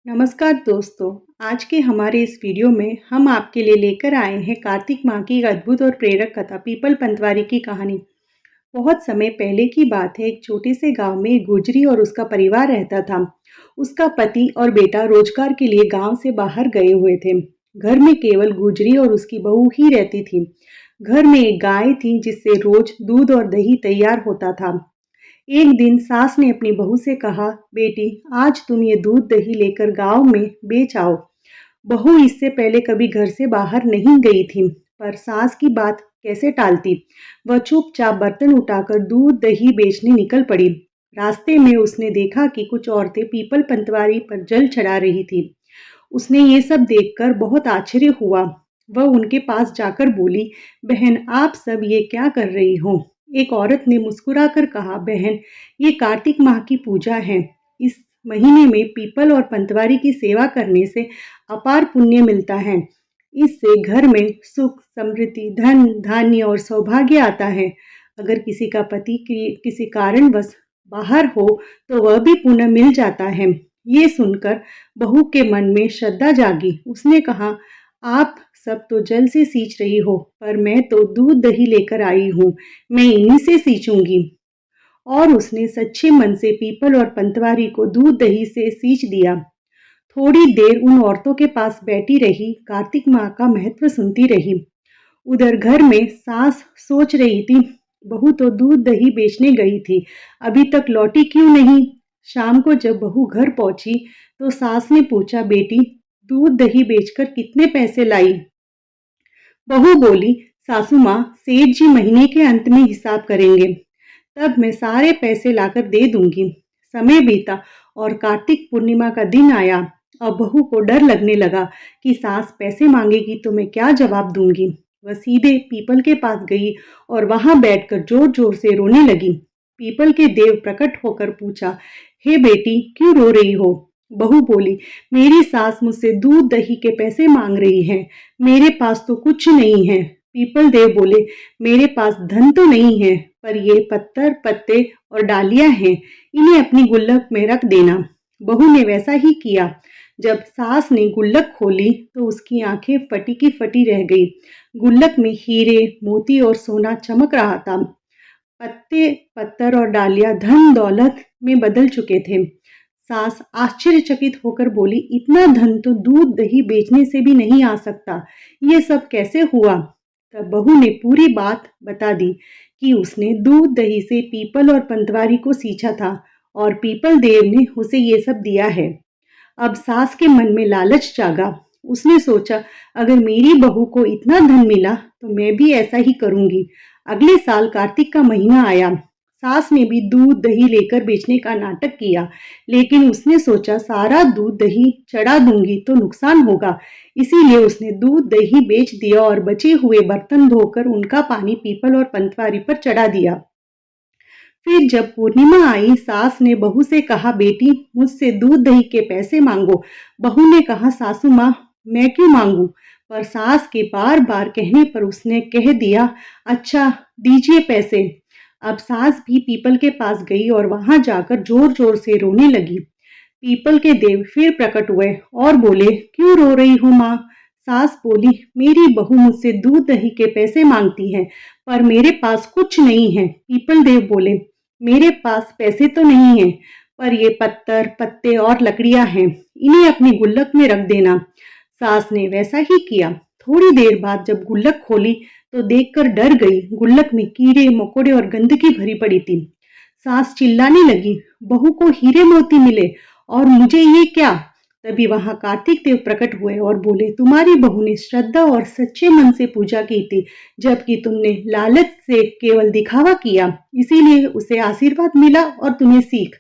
नमस्कार दोस्तों। आज के हमारे इस वीडियो में हम आपके लिए लेकर आए हैं कार्तिक माह की एक अद्भुत और प्रेरक कथा पीपल पंतवारी की कहानी। बहुत समय पहले की बात है। एक छोटे से गांव में एक गुजरी और उसका परिवार रहता था। उसका पति और बेटा रोजगार के लिए गांव से बाहर गए हुए थे। घर में केवल गुजरी और उसकी बहू ही रहती थी। घर में एक गाय थी जिससे रोज दूध और दही तैयार होता था। एक दिन सास ने अपनी बहू से कहा, बेटी आज तुम ये दूध दही लेकर गांव में बेच आओ। बहू इससे पहले कभी घर से बाहर नहीं गई थी, पर सास की बात कैसे टालती। वह चुपचाप बर्तन उठाकर दूध दही बेचने निकल पड़ी। रास्ते में उसने देखा कि कुछ औरतें पीपल पंतवारी पर जल चढ़ा रही थी। उसने ये सब देखकर बहुत आश्चर्य हुआ। वह उनके पास जाकर बोली, बहन आप सब ये क्या कर रही हो। एक औरत ने मुस्कुराकर कहा, बहन ये कार्तिक माह की पूजा है। इस महीने में पीपल और पंतवारी की सेवा करने से अपार पुण्य मिलता है। इससे घर में सुख समृद्धि धन धान्य और सौभाग्य आता है। अगर किसी का पति किसी कारणवश बाहर हो तो वह भी पुण्य मिल जाता है। ये सुनकर बहू के मन में श्रद्धा जागी। उसने कहा, आप सब तो जल से सींच रही हो, पर मैं तो दूध दही लेकर आई हूँ, मैं इन्हीं से सींचूंगी। और उसने सच्चे मन से पीपल और पंतवारी को दूध दही से सींच दिया। थोड़ी देर उन औरतों के पास बैठी रही, कार्तिक माह का महत्व सुनती रही। उधर घर में सास सोच रही थी, बहू तो दूध दही बेचने गई थी, अभी तक लौटी क्यों नहीं। शाम को जब बहू घर पहुंची तो सास ने पूछा, बेटी दूध दही बेचकर कितने पैसे लाई। बहू बोली, सासू माँ सेठ जी महीने के अंत में हिसाब करेंगे, तब मैं सारे पैसे लाकर दे दूंगी। समय बीता और कार्तिक पूर्णिमा का दिन आया। अब बहू को डर लगने लगा कि सास पैसे मांगेगी तो मैं क्या जवाब दूंगी। वह सीधे पीपल के पास गई और वहां बैठकर जोर जोर से रोने लगी। पीपल के देव प्रकट होकर पूछा, हे बेटी क्यों रो रही हो। बहू बोली, मेरी सास मुझसे दूध दही के पैसे मांग रही है, मेरे पास तो कुछ नहीं है। पीपल देव बोले, मेरे पास धन तो नहीं है, पर ये पत्थर पत्ते और डालियां हैं, इन्हें अपनी गुल्लक में रख देना। बहू ने वैसा ही किया। जब सास ने गुल्लक खोली तो उसकी आंखें फटी की फटी रह गई। गुल्लक में हीरे मोती और सोना चमक रहा था। पत्ते पत्थर और डालियां धन दौलत में बदल चुके थे। सास आश्चर्यचकित होकर बोली, इतना धन तो दूध दही बेचने से भी नहीं आ सकता, ये सब कैसे हुआ। तब बहू ने पूरी बात बता दी कि उसने दूध दही से पीपल और पंतवारी को सींचा था और पीपल देव ने उसे ये सब दिया है। अब सास के मन में लालच जागा। उसने सोचा, अगर मेरी बहू को इतना धन मिला तो मैं भी ऐसा ही करूंगी। अगले साल कार्तिक का महीना आया। सास ने भी दूध दही लेकर बेचने का नाटक किया, लेकिन उसने सोचा सारा दूध दही चढ़ा दूंगी तो नुकसान होगा। इसीलिए उसने दूध दही बेच दिया और बचे हुए बर्तन धोकर उनका पानी पीपल और पंतवारी पर चढ़ा दिया। फिर जब पूर्णिमा आई, सास ने बहू से कहा, बेटी मुझसे दूध दही के पैसे मांगो। बहू ने कहा, सासू माँ मैं क्यों मांगू। पर सास के बार बार कहने पर उसने कह दिया, अच्छा दीजिए पैसे। अब सास भी पीपल के पास गई और वहां जाकर जोर जोर से रोने लगी। पीपल के देव फिर प्रकट हुए और बोले, क्यों रो रही हो माँ। सास बोली, मेरी बहू मुझसे दूध दही के पैसे मांगती है, पर मेरे पास कुछ नहीं है। पीपल देव बोले, मेरे पास पैसे तो नहीं है, पर ये पत्थर पत्ते और लकड़ियां हैं, इन्हें अपनी गुल्लक में रख देना। सास ने वैसा ही किया। थोड़ी देर बाद जब गुल्लक खोली तो देखकर डर गई। गुल्लक में कीड़े मकोड़े और गंदगी भरी पड़ी थी। सास चिल्लाने लगी, बहू को हीरे मोती मिले और मुझे ये क्या। तभी वहां कार्तिक देव प्रकट हुए और बोले, तुम्हारी बहू ने श्रद्धा और सच्चे मन से पूजा की थी, जबकि तुमने लालच से केवल दिखावा किया, इसीलिए उसे आशीर्वाद मिला और तुम्हें सीख।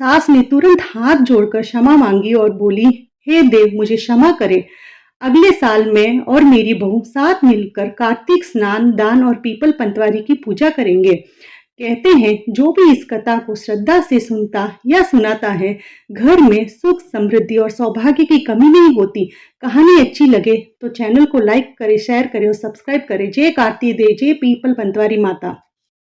सास ने तुरंत हाथ जोड़कर क्षमा मांगी और बोली, हे देव मुझे क्षमा करे। अगले साल मैं और मेरी बहू साथ मिलकर कार्तिक स्नान दान और पीपल पंतवारी की पूजा करेंगे। कहते हैं जो भी इस कथा को श्रद्धा से सुनता या सुनाता है, घर में सुख समृद्धि और सौभाग्य की कमी नहीं होती। कहानी अच्छी लगे तो चैनल को लाइक करें, शेयर करें और सब्सक्राइब करें। जय कार्तिक देव, जय पीपल पंतवारी माता।